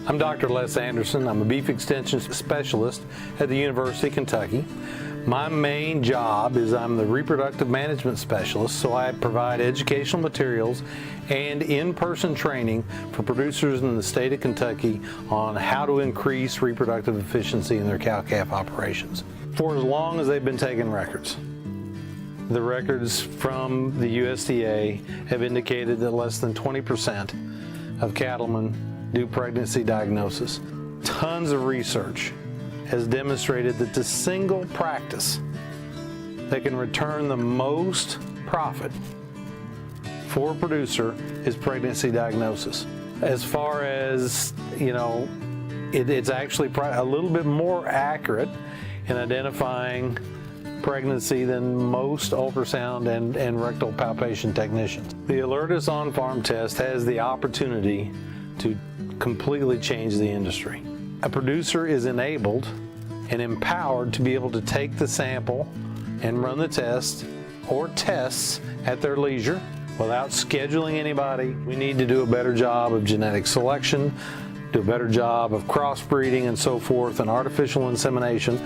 I'm Dr. Les Anderson. I'm a beef extension specialist at the University of Kentucky. My main job is I'm the reproductive management specialist, so I provide educational materials and in-person training for producers in the state of Kentucky on how to increase reproductive efficiency in their cow-calf operations for as long as they've been taking records. The records from the USDA have indicated that less than 20% of cattlemen do pregnancy diagnosis. Tons of research has demonstrated that the single practice that can return the most profit for a producer is pregnancy diagnosis. As far as, it's actually a little bit more accurate in identifying pregnancy than most ultrasound and rectal palpation technicians. The Alertus on-farm test has the opportunity to completely change the industry. A producer is enabled and empowered to be able to take the sample and run the test or tests at their leisure without scheduling anybody. We need to do a better job of genetic selection, do a better job of crossbreeding and so forth, and artificial insemination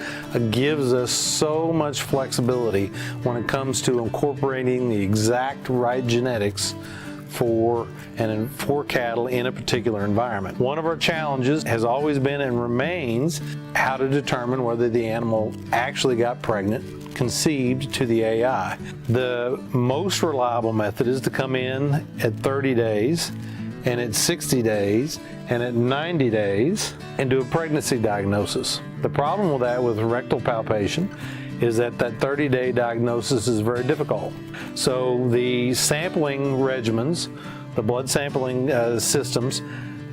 gives us so much flexibility when it comes to incorporating the exact right genetics for cattle in a particular environment. One of our challenges has always been and remains how to determine whether the animal actually got pregnant, conceived to the AI. The most reliable method is to come in at 30 days and at 60 days and at 90 days and do a pregnancy diagnosis. The problem with that with rectal palpation is that 30-day diagnosis is very difficult. So the sampling regimens, the blood sampling systems,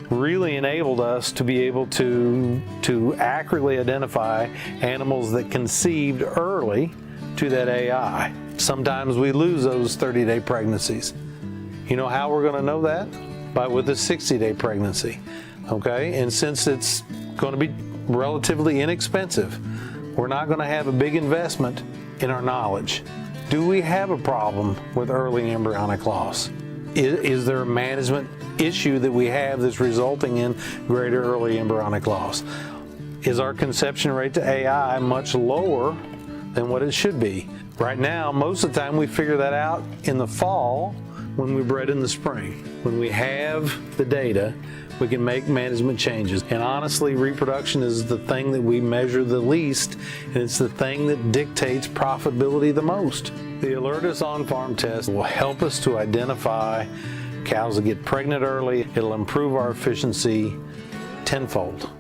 really enabled us to be able to accurately identify animals that conceived early to that AI. Sometimes we lose those 30-day pregnancies. You know how we're going to know that? With a 60-day pregnancy, okay? And since it's going to be relatively inexpensive, we're not going to have a big investment in our knowledge. Do we have a problem with early embryonic loss? Is there a management issue that we have that's resulting in greater early embryonic loss? Is our conception rate to AI much lower than what it should be? Right now, most of the time we figure that out in the fall when we bred in the spring. When we have the data, we can make management changes. And honestly, reproduction is the thing that we measure the least, and it's the thing that dictates profitability the most. The Alertus on-farm test will help us to identify cows that get pregnant early. It'll improve our efficiency tenfold.